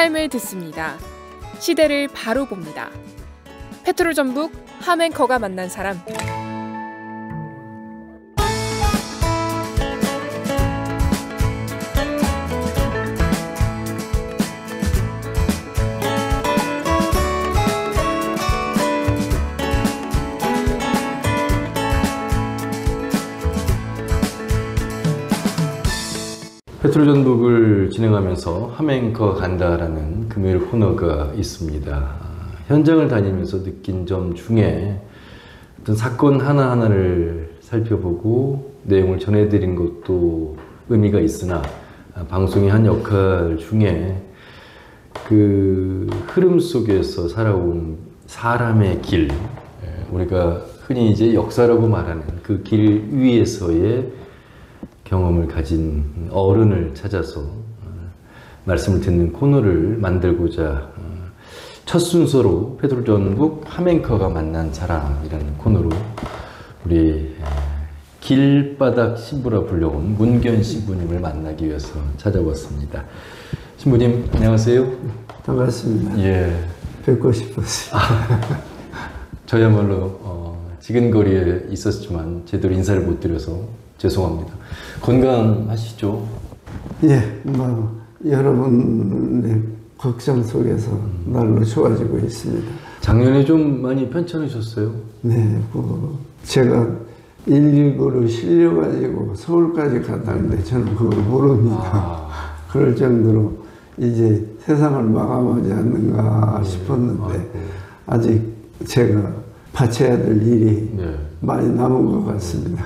삶을 듣습니다. 시대를 바로 봅니다. 페트롤 전북 함앵커가 만난 사람. 페트롤 전북을 진행하면서 함앵커 간다라는 금요일 코너가 있습니다. 현장을 다니면서 느낀 점 중에 어떤 사건 하나하나를 살펴보고 내용을 전해드린 것도 의미가 있으나 방송의 한 역할 중에 그 흐름 속에서 살아온 사람의 길, 우리가 흔히 이제 역사라고 말하는 그 길 위에서의 경험을 가진 어른을 찾아서 말씀을 듣는 코너를 만들고자 첫 순서로 페트롤 전북 함앵커가 만난 사람이라는 코너로 우리 길바닥 신부라 불려온 문견 신부님을 만나기 위해서 찾아왔습니다. 신부님 안녕하세요. 반갑습니다. 예. 뵙고 싶었어요. 저야말로 지근거리에 있었지만 제대로 인사를 못 드려서 죄송합니다. 건강하시죠? 예, 여러분의 걱정 속에서 날로 좋아지고 있습니다. 작년에 좀 많이 편찮으셨어요? 네, 제가 119로 실려가지고 서울까지 갔다는데 저는 그걸 모릅니다. 그럴 정도로 이제 세상을 마감하지 않는가 싶었는데 아직 제가 바쳐야 될 일이 많이 남은 것 같습니다.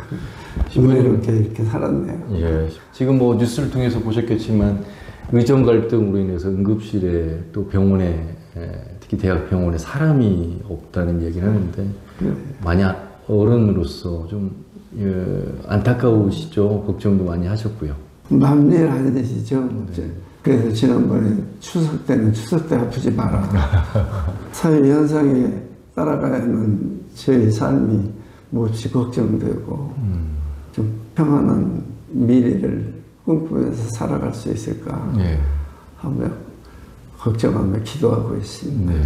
은혜롭게 이렇게 살았네요. 예. 지금 뭐 뉴스를 통해서 보셨겠지만 의정 갈등으로 인해서 응급실에 또 병원에 특히 대학병원에 사람이 없다는 얘기를 하는데 많이 어른으로서 좀 안타까우시죠? 걱정도 많이 하셨고요. 남일 아니시죠? 네. 그래서 지난번에 추석 때는 추석 때 아프지 마라. 사회 현상에 따라가야 하는 제 삶이 몹시 걱정되고 좀 평안한 미래를 꿈꾸면서 살아갈 수 있을까 하며 걱정하며 기도하고 있습니다. 네.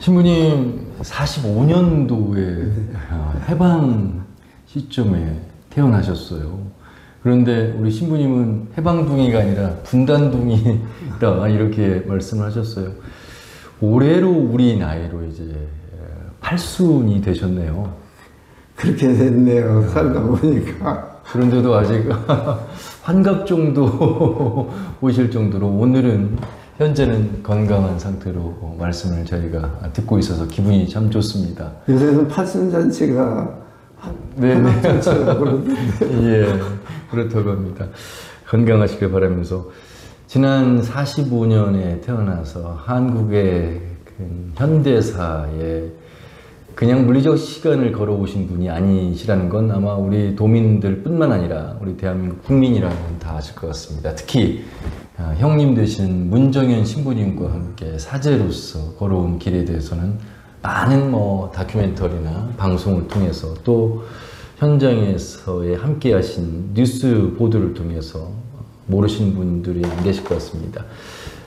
신부님 45년도에 해방 시점에 태어나셨어요. 그런데 우리 신부님은 해방둥이가 아니라 분단둥이다 이렇게 말씀을 하셨어요. 올해로 우리 나이로 이제 8순이 되셨네요. 그렇게 됐네요. 살다 보니까. 그런데도 아직 환갑 정도 오실 정도로 오늘은 현재는 건강한 상태로 말씀을 저희가 듣고 있어서 기분이 참 좋습니다. 요새는 팔순잔치가 한갑잔치라고 그러는데. 예, 그렇다고 합니다. 건강하시길 바라면서 지난 45년에 태어나서 한국의 현대사에 그냥 물리적 시간을 걸어오신 분이 아니시라는 건 아마 우리 도민들 뿐만 아니라 우리 대한민국 국민이라면 다 아실 것 같습니다. 특히 형님 되신 문정현 신부님과 함께 사제로서 걸어온 길에 대해서는 많은 다큐멘터리나 방송을 통해서 또 현장에서의 함께 하신 뉴스 보도를 통해서 모르시는 분들이 안 계실 것 같습니다.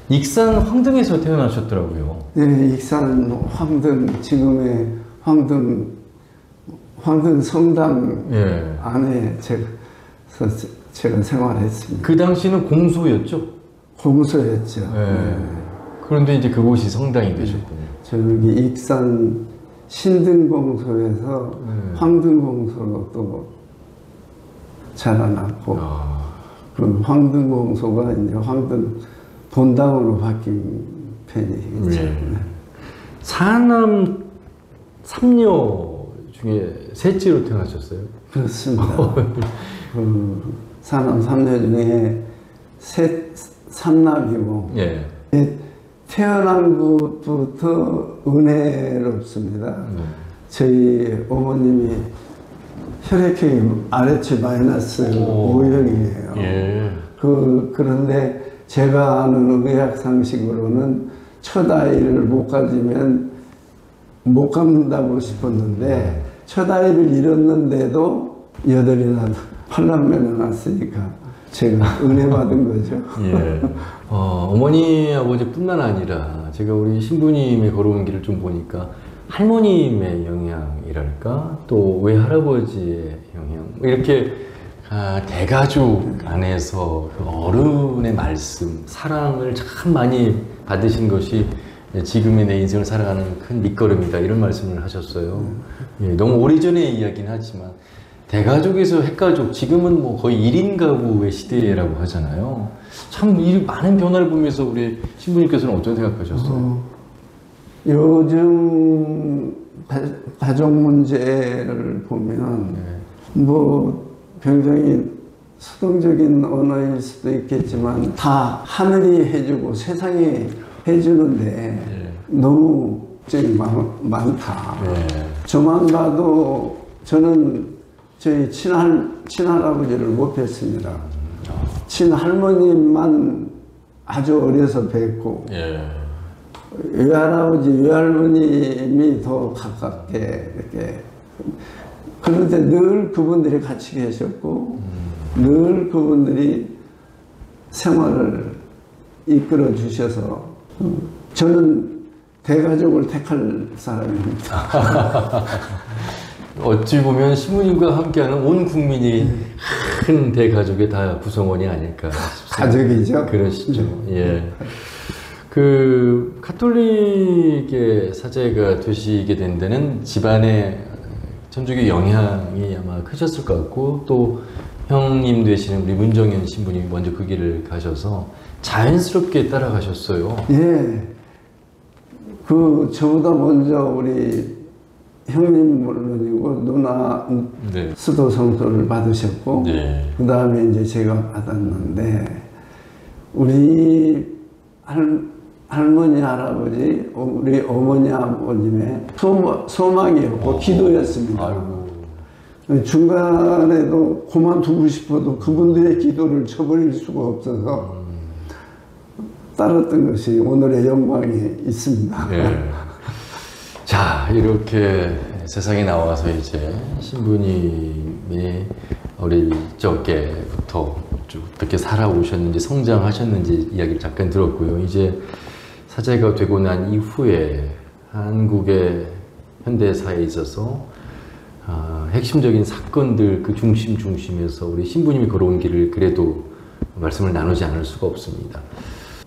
익산 황등에서 태어나셨더라고요. 네, 익산 황등, 지금의 황등 성당 안에 제가 생활했습니다. 그 당시는 공소였죠? 공소였죠. 네. 그런데 이제 그곳이 성당이 되셨군요. 저기 익산 신등공소에서 황등공소로 또 자라났고 그 황등공소가 이제 황등 본당으로 바뀐 편이죠. 사남 3녀 중에 셋째로 태어나셨어요? 그렇습니다. 사남 3녀 중에 삼남이고 태어난 것부터 은혜롭습니다. 저희 어머님이 혈액형이 RH 마이너스 O형이에요. 그런데 제가 아는 의학 상식으로는 첫 아이를 못 가지면 못 갖는다고 싶었는데 첫 아이를 잃었는데도 8이나 팔남매나 낳았으니까 제가 은혜 받은 거죠. 예. 어머니, 아버지뿐만 아니라 제가 우리 신부님의 걸어온 길을 좀 보니까 할머님의 영향이랄까, 또 외할아버지의 영향, 이렇게 대가족 안에서 그 어른의 말씀, 사랑을 참 많이 받으신 것이 지금의 내 인생을 살아가는 큰 밑거름이다, 이런 말씀을 하셨어요. 예, 너무 오래전의 이야기는 하지만 대가족에서 핵가족, 지금은 뭐 거의 1인 가구의 시대라고 하잖아요. 참 이 많은 변화를 보면서 우리 신부님께서는 어떤 생각하셨어요? 요즘 가족 문제를 보면 뭐 굉장히 수동적인 언어일 수도 있겠지만 다 하늘이 해주고 세상이 해주는데 너무 걱정이 많다. 저만 봐도 저는 저희 친할아버지를 못 뵀습니다. 친할머님만 아주 어려서 뵙고 외할아버지, 외할머님이 더 가깝게 이렇게. 그런데 늘 그분들이 같이 계셨고 늘 그분들이 생활을 이끌어 주셔서 저는 대가족을 택할 사람입니다. 어찌 보면 신부님과 함께하는 온 국민이 큰 대가족의 다 구성원이 아닐까 싶습니다. 가족이죠. 그러시죠. 예. 그 카톨릭의 사제가 되시게 된 데는 집안의 천주교 영향이 아마 크셨을 것 같고, 또 형님 되시는 우리 문정현 신부님이 먼저 그 길을 가셔서 자연스럽게 따라가셨어요. 예. 그 저보다 먼저 우리 형님 물론이고 누나 수도 성소를 받으셨고 그 다음에 이제 제가 받았는데 우리 할머니, 할아버지, 우리 어머니, 아버님의 소망이었고 기도였습니다. 아이고. 중간에도 그만두고 싶어도 그분들의 기도를 저버릴 수가 없어서 따랐던 것이 오늘의 영광이 있습니다. 네. 자, 이렇게 세상에 나와서 이제 신부님이 어릴 적에부터 쭉 어떻게 살아오셨는지, 성장하셨는지 이야기를 잠깐 들었고요. 이제 사제가 되고 난 이후에 한국의 현대사에 있어서 핵심적인 사건들 그 중심에서 우리 신부님이 걸어온 길을 그래도 말씀을 나누지 않을 수가 없습니다.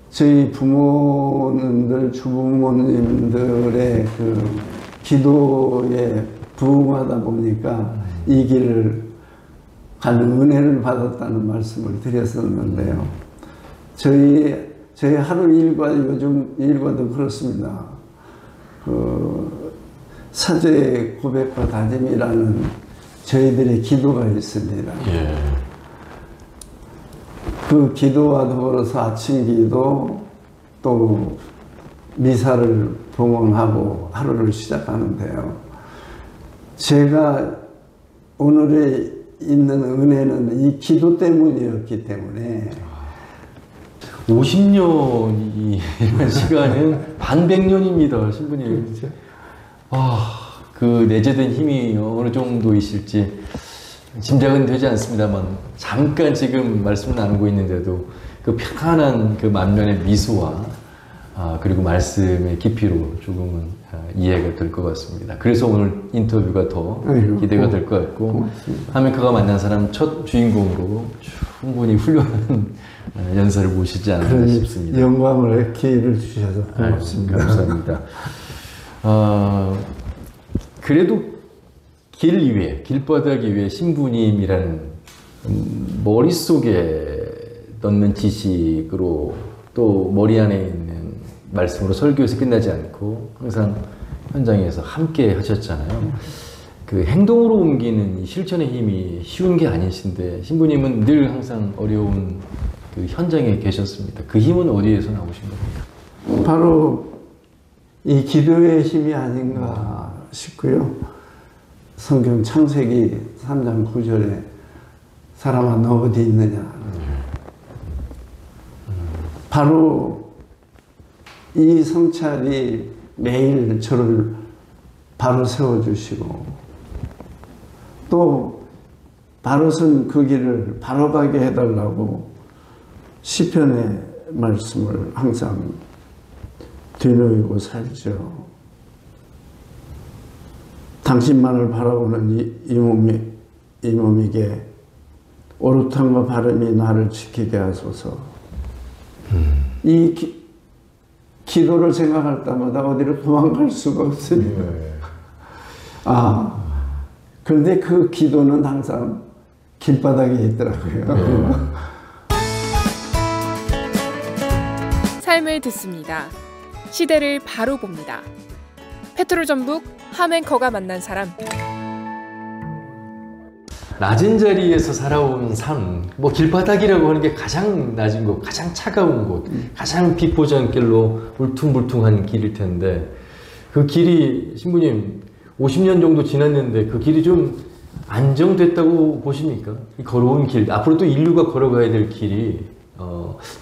저희 부모님들, 주부모님들의 그 기도에 부응하다 보니까 이 길을 가는 은혜를 받았다는 말씀을 드렸었는데요. 저희 하루 일과 요즘 일과도 그렇습니다. 사제 고백과 다짐이라는 저희들의 기도가 있습니다. 예. 그 기도와 더불어서 아침 기도 또 미사를 봉헌하고 하루를 시작하는데요. 제가 오늘의 있는 은혜는 이 기도 때문이었기 때문에 50년이라는 시간은 반백년입니다, 신부님. 그렇죠. 그 내재된 힘이 어느 정도이실지 짐작은 되지 않습니다만 잠깐 지금 말씀을 나누고 있는데도 그 편안한 그 만면의 미소와 그리고 말씀의 깊이로 조금은 이해가 될 것 같습니다. 그래서 오늘 인터뷰가 더 기대가 될 것 같고, 하메카가 만난 사람 첫 주인공으로 충분히 훌륭한 연사를 모시지 않았나 싶습니다. 영광을, 기회를 주셔서 고맙습니다. 감사합니다. 그래도 길 위에, 길바닥 위에 신부님이라는 머릿속에 넣는 지식으로 또 머리 안에 있는 말씀으로 설교에서 끝나지 않고 항상 현장에서 함께 하셨잖아요. 그 행동으로 옮기는 이 실천의 힘이 쉬운 게 아니신데 신부님은 늘 항상 어려운 그 현장에 계셨습니다. 그 힘은 어디에서 나오신 겁니까? 바로 이 기도의 힘이 아닌가 싶고요. 성경 창세기 3장 9절에 사람아 너 어디 있느냐. 바로 이 성찰이 매일 저를 바로 세워주시고 또 바로 선 그 길을 바로 가게 해달라고 시편의 말씀을 항상 되뇌이고 살죠. 당신만을 바라보는 이 몸에게 오롯함과 바름이 나를 지키게 하소서. 이 기도를 생각할 때마다 어디를 도망갈 수가 없으니. 그런데 그 기도는 항상 길바닥에 있더라고요. 삶을 듣습니다. 시대를 바로 봅니다. 페트롤 전북 함앵커가 만난 사람. 낮은 자리에서 살아온 삶, 뭐 길바닥이라고 하는 게 가장 낮은 곳, 가장 차가운 곳, 가장 비포장길로 울퉁불퉁한 길일 텐데 그 길이 신부님 50년 정도 지났는데 그 길이 좀 안정됐다고 보십니까? 걸어온 길, 앞으로 또 인류가 걸어가야 될 길이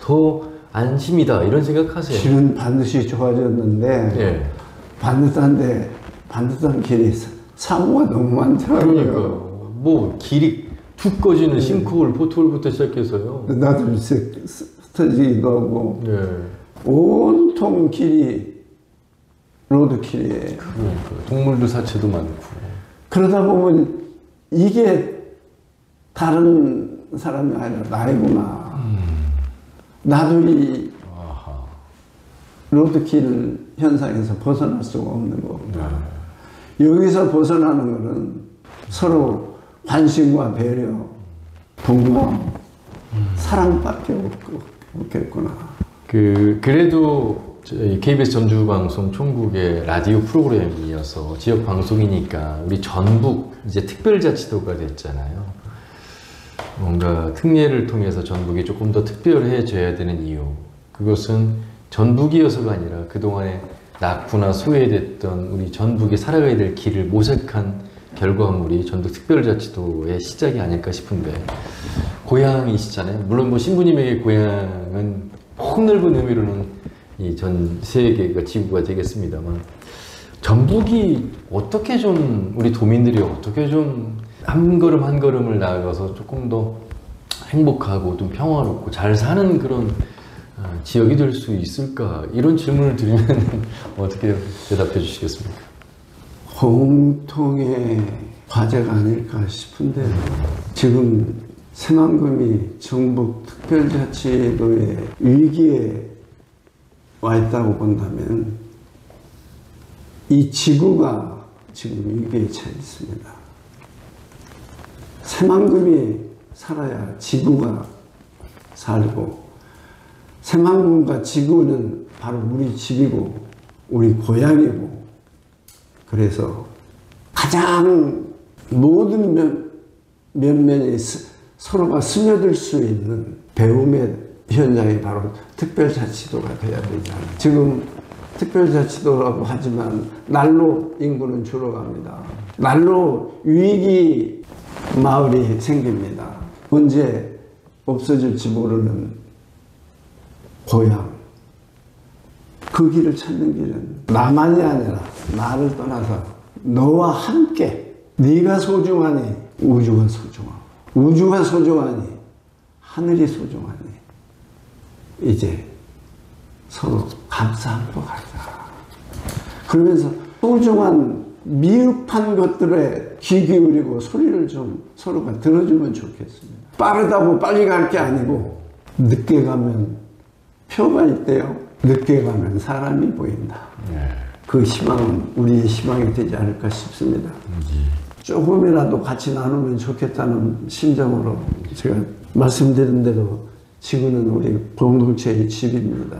더 안심이다 이런 생각하세요? 길은 반드시 좋아졌는데 예. 반듯한 길이 사고가 너무 많더라고요. 그러니까 뭐 길이 툭 꺼지는 싱크홀, 포트홀부터 시작해서요. 나도 스터지기도 하고 온통 길이 로드킬이에요. 그러니까 동물도 사체도 많고. 그러다 보면 이게 다른 사람이 아니라 나이구나. 나도 이 로드킬 현상에서 벗어날 수가 없는 거구나. 여기서 벗어나는 것은 서로 관심과 배려, 동감, 사랑밖에 없겠구나. 그래도 KBS 전주방송 총국의 라디오 프로그램이어서 지역 방송이니까 우리 전북 이제 특별자치도가 됐잖아요. 뭔가 특례를 통해서 전북이 조금 더 특별해져야 되는 이유, 그것은 전북이어서가 아니라 그동안에 낙후나 소외됐던 우리 전북이 살아가야 될 길을 모색한 결과물이 전북 특별자치도의 시작이 아닐까 싶은데, 고향이시잖아요. 물론 뭐 신부님에게 고향은 폭넓은 의미로는 이 전 세계가 지구가 되겠습니다만, 전북이 어떻게 좀 우리 도민들이 어떻게 좀 한 걸음 한 걸음을 나아가서 조금 더 행복하고 좀 평화롭고 잘 사는 그런 지역이 될 수 있을까? 이런 질문을 드리면 어떻게 대답해 주시겠습니까? 공통의 과제가 아닐까 싶은데, 지금 새만금이 전북 특별자치도의 위기에 와 있다고 본다면 이 지구가 지금 위기에 처해 있습니다. 새만금이 살아야 지구가 살고, 새만금과 지구는 바로 우리 집이고 우리 고향이고, 그래서 가장 모든 면면이 서로가 스며들 수 있는 배움의 현장이 바로 특별자치도가 돼야 되잖아요. 지금 특별자치도라고 하지만 날로 인구는 줄어갑니다. 날로 위기 마을이 생깁니다. 언제 없어질지 모르는 고향. 그 길을 찾는 길은 나만이 아니라 나를 떠나서 너와 함께, 네가 소중하니 우주가 소중하고, 우주가 소중하니 하늘이 소중하니 이제 서로 감싸안고 가자. 그러면서 소중한 미흡한 것들에 귀 기울이고 소리를 좀 서로가 들어주면 좋겠습니다. 빠르다고 빨리 갈 게 아니고, 늦게 가면 표가 있대요. 늦게 가면 사람이 보인다. 그 희망은 우리의 희망이 되지 않을까 싶습니다. 조금이라도 같이 나누면 좋겠다는 심정으로 제가 말씀드린 대로 지구는 우리 공동체의 집입니다.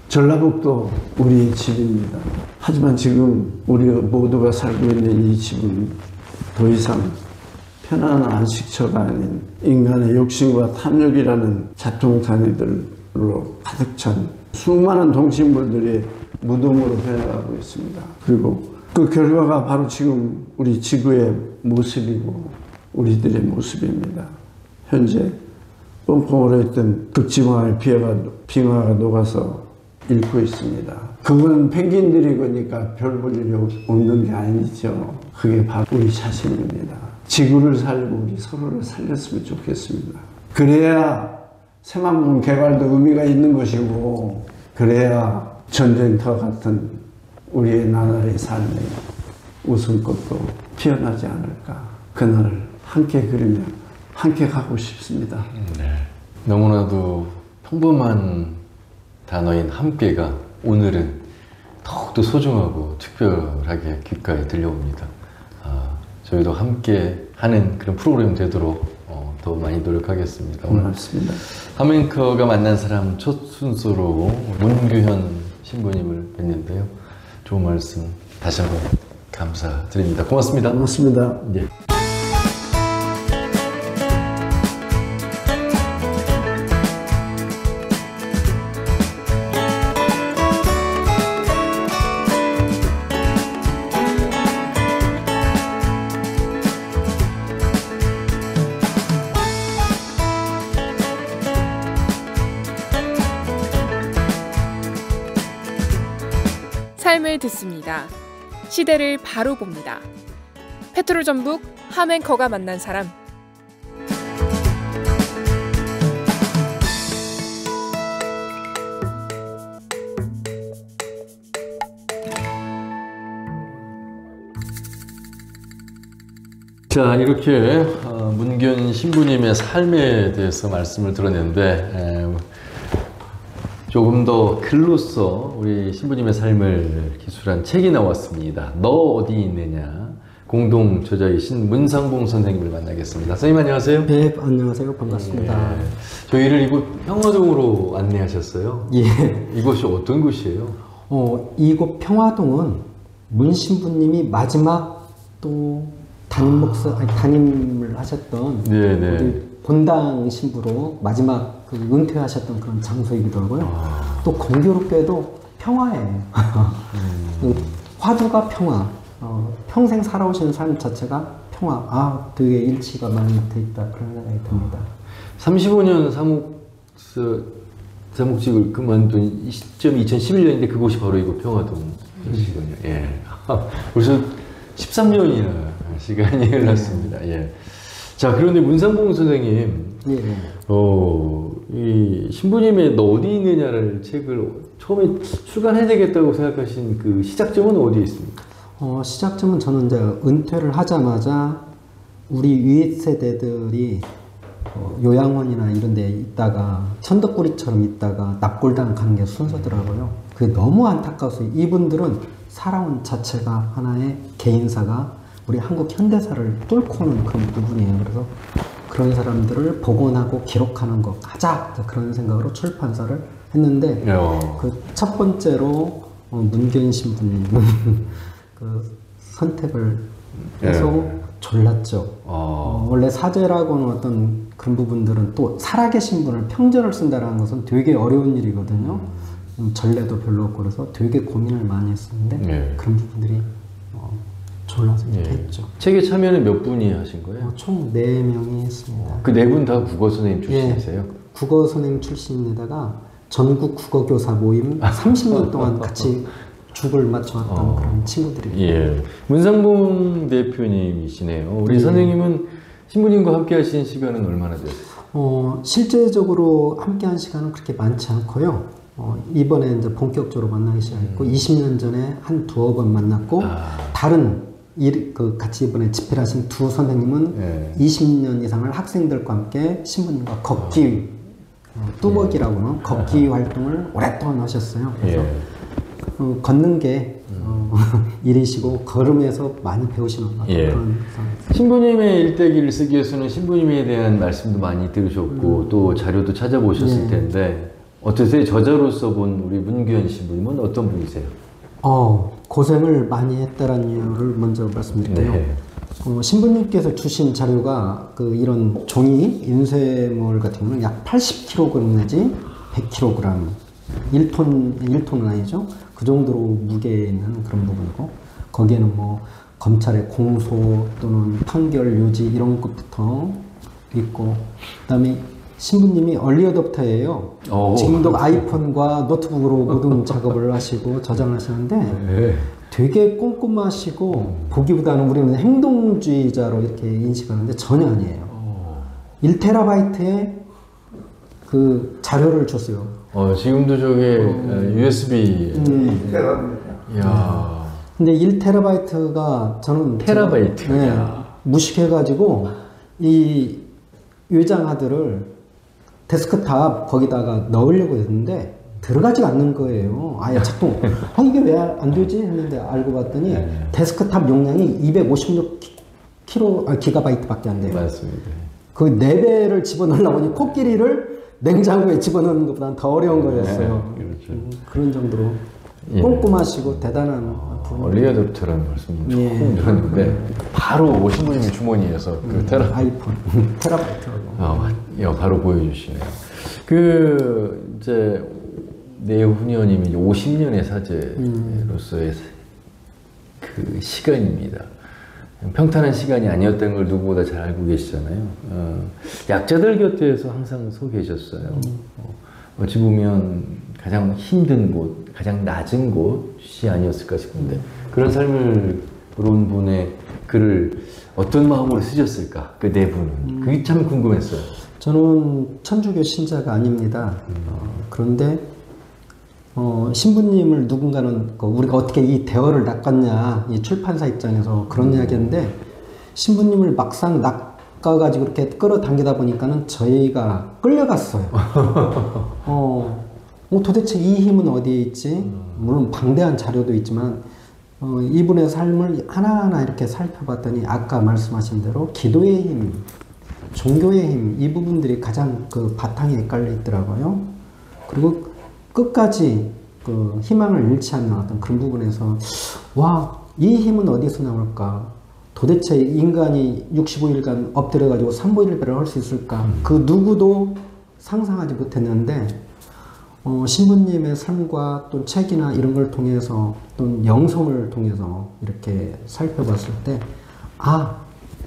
전라북도 우리의 집입니다. 하지만 지금 우리 모두가 살고 있는 이 집은 더 이상 편안한 안식처가 아닌 인간의 욕심과 탐욕이라는 자통탄이들로 가득 찬 수많은 동식물들의 무덤으로 변해가고 있습니다. 그리고 그 결과가 바로 지금 우리 지구의 모습이고 우리들의 모습입니다. 현재 뻥뻥 얼어있던 극지방의 빙하가 녹아서 잃고 있습니다. 그건 펭귄들이 그러니까 별 볼 일이 없는 게 아니죠. 그게 바로 우리 자신입니다. 지구를 살고 우리 서로를 살렸으면 좋겠습니다. 그래야 새만금 개발도 의미가 있는 것이고, 그래야 전쟁터 같은 우리의 나날의 삶의 웃음꽃도 피어나지 않을까. 그날을 함께 그리며 함께 가고 싶습니다. 네. 너무나도 평범한 단어인 함께가 오늘은 더욱더 소중하고 특별하게 귓가에 들려옵니다. 저희도 함께 하는 그런 프로그램 되도록 더 많이 노력하겠습니다. 고맙습니다. 함앵커가 만난 사람 첫 순서로 문규현 신부님을 뵀는데요. 좋은 말씀 다시 한번 감사드립니다. 고맙습니다. 고맙습니다. 예. 삶을 듣습니다. 시대를 바로 봅니다. 페트롤 전북 함앵커가 만난 사람. 자, 이렇게 문규현 신부님의 삶에 대해서 말씀을 들었는데 조금 더 글로써 우리 신부님의 삶을 기술한 책이 나왔습니다. 너 어디 있느냐. 공동 저자이신 문상봉 선생님을 만나겠습니다. 선생님 안녕하세요. 네, 안녕하세요. 반갑습니다. 예, 저희를 이곳 평화동으로 안내하셨어요. 예. 이곳이 어떤 곳이에요? 이곳 평화동은 문 신부님이 마지막 또 담임을 하셨던 네네. 우리 본당 신부로 마지막 그 은퇴하셨던 그런 장소이기도 하고요. 또 공교롭게도 평화예요. 화두가 평화. 평생 살아오신 삶 자체가 평화. 되게 일치가 많이 돼 있다 그런 생각이 듭니다. 35년 사목직을 그만둔 시점이 2011년인데 그곳이 바로 이곳 평화동이시군요. 예. 벌써 13년이나 시간이 흘렀습니다. 예. 자, 그런데 문상봉 선생님, 예. 이 신부님의 너 어디 있느냐를 책을 처음에 출간해야 되겠다고 생각하신 그 시작점은 어디에 있습니까? 시작점은 저는 이제 은퇴를 하자마자 우리 위 세대들이 요양원이나 이런 데 있다가 천덕꾸리처럼 있다가 납골당 가는 게 순서더라고요. 그게 너무 안타까워서 이분들은 살아온 자체가 하나의 개인사가 우리 한국 현대사를 뚫고 오는 그런 부분이에요. 그래서 그런 사람들을 복원하고 기록하는 것 하자 그런 생각으로 출판사를 했는데 그 첫 번째로 문규현 신부님 그 선택을 해서 졸랐죠. 원래 사제라고는 어떤 그런 부분들은 또 살아계신 분을 평전을 쓴다는 것은 되게 어려운 일이거든요. 전례도 별로 없고 그래서 되게 고민을 많이 했었는데 그런 부분들이 졸라서 이렇게 했죠. 책에 참여는 몇 분이 하신 거예요? 총 4명이 했습니다. 그 4분 다 국어 선생님 출신이세요? 국어 선생님 출신에다가 전국 국어교사 모임 30년 동안 같이 죽을 맞춰왔던 그런 친구들입니다. 예. 문상봉 대표님이시네요. 우리 선생님은 신부님과 함께 하신 시간은 얼마나 되셨어요? 실제적으로 함께 한 시간은 그렇게 많지 않고요. 이번에 이제 본격적으로 만나기 시작했고 20년 전에 한 2번 만났고 다른 같이 이번에 집회를 하신 두 선생님은 20년 이상을 학생들과 함께 신부님과 걷기 뚜벅이라고는 걷기 활동을 오랫동안 하셨어요. 그래서 걷는 게 일이시고 걸음에서 많이 배우시는 것 같아요. 그런 신부님의 일대기를 쓰기 위해서는 신부님에 대한 말씀도 많이 들으셨고 또 자료도 찾아보셨을 텐데 어떠세요? 저자로서 본 우리 문규현 신부님은 어떤 분이세요? 고생을 많이 했다는 이유를 먼저 말씀드릴게요. 신부님께서 주신 자료가 이런 종이 인쇄물 같은 경우는 약 80kg 내지 100kg 1톤은 아니죠. 그 정도로 무게 있는 그런 부분이고 거기에는 뭐 검찰의 공소 또는 판결 유지 이런 것부터 있고 그다음에 신부님이 얼리 어댑터예요. 지금도 아이폰과 노트북으로 모든 작업을 하시고 저장하시는데 되게 꼼꼼하시고 보기보다는 우리는 행동주의자로 이렇게 인식하는데 전혀 아니에요. 1TB의 그 자료를 줬어요. 지금도 저게 USB. 이야. 근데 1TB가 저는 테라바이트. 네, 무식해가지고 이 외장 하드를 데스크탑 거기다가 넣으려고 했는데 들어가지가 않는 거예요. 아예 작동. 이게 왜 안 되지 했는데 알고 봤더니 데스크탑 용량이 256기가바이트밖에 안 돼요. 맞습니다. 그 4배를 집어넣으려고 하니 코끼리를 냉장고에 집어넣는 것보다는 더 어려운 거였어요. 그렇죠. 그런 정도로 꼼꼼하시고 대단한 분. 얼리어답터라는 말씀 처음 들었는데 바로 오신분님의 주머니에서 그 아이폰 테라바이트라고. 바로 보여주시네요. 그 이제 내후년이면 50년의 사제로서의 그 시간입니다. 평탄한 시간이 아니었다는 걸 누구보다 잘 알고 계시잖아요. 약자들 곁에서 항상 서 계셨어요. 어찌 보면 가장 힘든 곳, 가장 낮은 곳이 아니었을까 싶은데 그런 삶을 그런 분의 글을 어떤 마음으로 쓰셨을까? 그 네 분은. 그게 참 궁금했어요. 저는 천주교 신자가 아닙니다. 그런데 신부님을 누군가는 우리가 어떻게 이 대화를 낚았냐, 이 출판사 입장에서 그런 이야기인데 신부님을 막상 낚아가지고 이렇게 끌어당기다 보니까는 저희가 끌려갔어요. 도대체 이 힘은 어디에 있지? 물론 방대한 자료도 있지만 이분의 삶을 하나하나 이렇게 살펴봤더니 아까 말씀하신 대로 기도의 힘, 종교의 힘, 이 부분들이 가장 그 바탕에 깔려 있더라고요. 그리고 끝까지 그 희망을 잃지 않는 어떤 그런 부분에서 이 힘은 어디서 나올까? 도대체 인간이 65일간 엎드려가지고 삼보일배를 할 수 있을까? 그 누구도 상상하지 못했는데 신부님의 삶과 또 책이나 이런 걸 통해서 또 영성을 통해서 이렇게 살펴봤을 때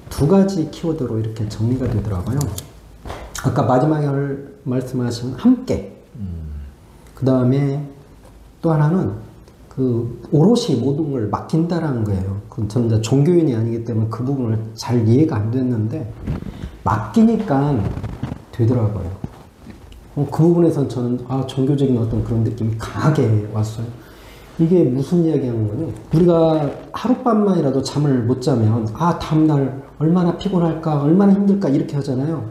두 가지 키워드로 이렇게 정리가 되더라고요. 아까 마지막에 말씀하신 함께, 그 다음에 또 하나는 그 오롯이 모든 걸 맡긴다라는 거예요. 저는 이제 종교인이 아니기 때문에 그 부분을 잘 이해가 안 됐는데 맡기니까 되더라고요. 그 부분에선 저는 종교적인 어떤 그런 느낌이 강하게 왔어요. 이게 무슨 이야기 하는 거냐? 우리가 하룻밤만이라도 잠을 못 자면 다음날 얼마나 피곤할까, 얼마나 힘들까 이렇게 하잖아요.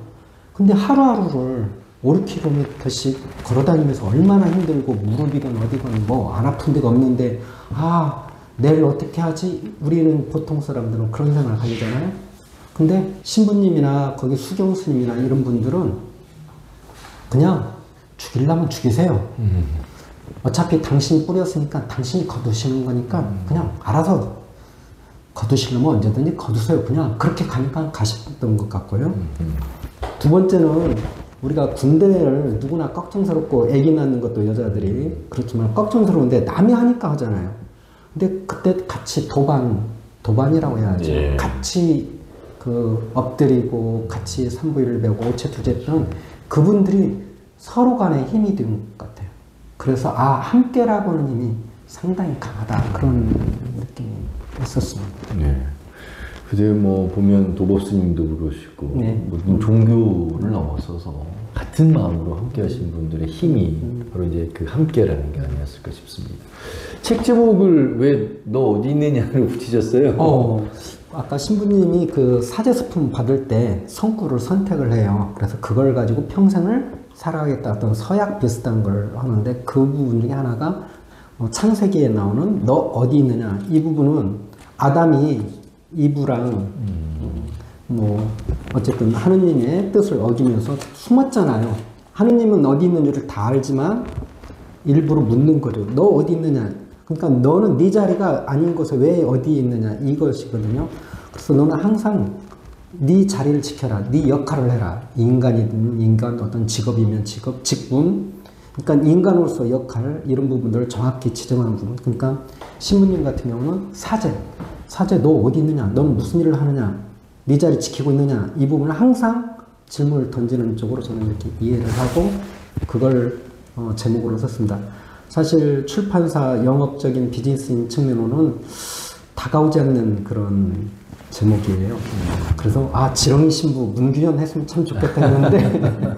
근데 하루하루를 5km씩 걸어다니면서 얼마나 힘들고 무릎이건 어디건 안 아픈 데가 없는데 내일 어떻게 하지? 우리는 보통 사람들은 그런 생각을 하잖아요. 근데 신부님이나 거기 수경스님이나 이런 분들은 그냥 죽이려면 죽이세요. 어차피 당신이 뿌렸으니까 당신이 거두시는 거니까 그냥 알아서 거두시려면 언제든지 거두세요. 그냥 그렇게 가니까 가셨던 것 같고요. 두 번째는 우리가 군대를 누구나 걱정스럽고 애기 낳는 것도 여자들이 그렇지만 걱정스러운데 남이 하니까 하잖아요. 근데 그때 같이 도반이라고 해야죠. 같이 엎드리고 같이 삼부일을 배우고 오체투제했던 그분들이 서로 간에 힘이 된 것 같아요. 그래서 함께라고 하는 힘이 상당히 강하다 그런 느낌이 있었습니다. 네. 그제 보면 도보스님도 그러시고 모든 종교를 넘어서서 같은 마음으로 함께 하신 분들의 힘이 바로 이제 그 함께라는 게 아니었을까 싶습니다. 책 제목을 왜 너 어디 있느냐를 붙이셨어요? 아까 신부님이 그 사제스품 받을 때 성구를 선택을 해요. 그래서 그걸 가지고 평생을 살아가겠다 어떤 서약 비슷한 걸 하는데 그 부분 중에 하나가 창세기에 나오는 너 어디 있느냐 이 부분은 아담이 이브랑 어쨌든 하느님의 뜻을 어기면서 숨었잖아요. 하느님은 어디 있는지를 다 알지만 일부러 묻는 거죠. 너 어디 있느냐. 그러니까 너는 네 자리가 아닌 곳에 왜 어디에 있느냐 이것이거든요. 그래서 너는 항상 네 자리를 지켜라. 네 역할을 해라. 인간이든 인간 어떤 직업이면 직업, 직분. 그러니까 인간으로서 역할 이런 부분들을 정확히 지정하는 부분. 그러니까 신부님 같은 경우는 사제 너 어디 있느냐? 너는 무슨 일을 하느냐? 네 자리 지키고 있느냐? 이 부분을 항상 질문을 던지는 쪽으로 저는 이렇게 이해를 하고 그걸 제목으로 썼습니다. 사실 출판사 영업적인 비즈니스인 측면으로는 다가오지 않는 그런 제목이에요. 그래서 지렁이 신부 문규현 했으면 참 좋겠다 했는데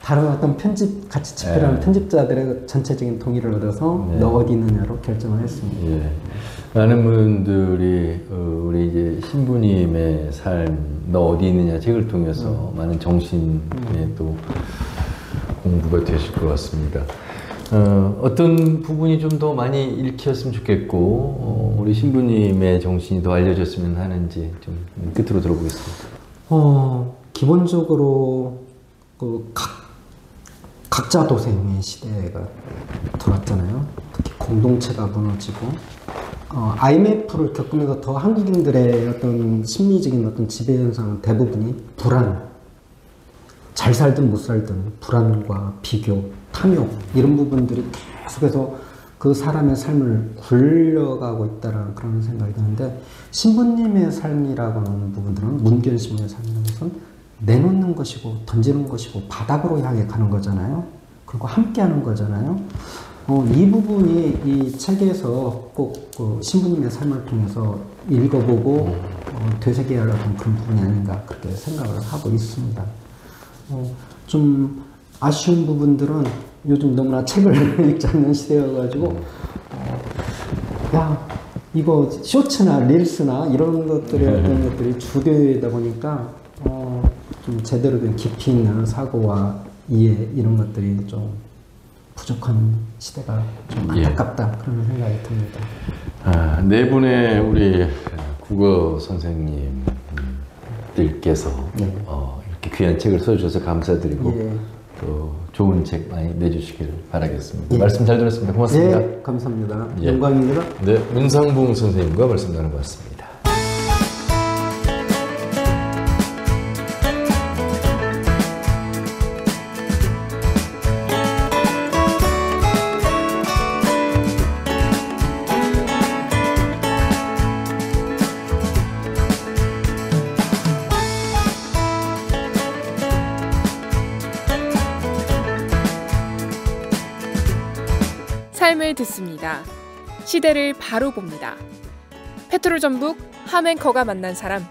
다른 어떤 편집 같이 집필하는 편집자들의 전체적인 동의를 얻어서 너 어디 있느냐로 결정을 했습니다. 예. 많은 분들이 우리 이제 신부님의 삶, 너 어디 있느냐 책을 통해서 많은 정신의 또 공부가 되실 것 같습니다. 어떤 부분이 좀 더 많이 읽혔으면 좋겠고 우리 신부님의 정신이 더 알려졌으면 하는지 좀 끝으로 들어보겠습니다. 기본적으로 각자 도생의 시대가 돌았잖아요. 특히 공동체가 무너지고 IMF를 겪으면서 더 한국인들의 어떤 심리적인 어떤 지배 현상 대부분이 불안, 잘 살든 못 살든 불안과 비교, 탐욕 이런 부분들이 계속해서 그 사람의 삶을 굴려가고 있다는 그런 생각이 드는데 신부님의 삶이라고 하는 부분들은 문규현 신부의 삶이라는 것은 내놓는 것이고 던지는 것이고 바닥으로 향해 가는 거잖아요. 그리고 함께 하는 거잖아요. 이 부분이 이 책에서 꼭 신부님의 삶을 통해서 읽어보고 되새겨야 할 어떤 그런 부분이 아닌가 그렇게 생각을 하고 있습니다. 좀 아쉬운 부분들은 요즘 너무나 책을 읽지 않는 시대여가지고 이거 쇼츠나 릴스나 이런 것들의 어떤 것들이 주되다 보니까 좀 제대로 된 깊이 있는 사고와 이해 이런 것들이 좀 부족한 시대가 좀 안타깝다 그런 생각이 듭니다. 네 분의 우리 국어 선생님들께서 이렇게 귀한 책을 써주셔서 감사드리고 또 좋은 책 많이 내주시기를 바라겠습니다. 말씀 잘 들었습니다. 고맙습니다. 네, 감사합니다. 영광입니다. 네, 문상봉 선생님과 말씀 나눠봤습니다. 삶을 듣습니다. 시대를 바로 봅니다. 페트롤 전북 함 앵커가 만난 사람.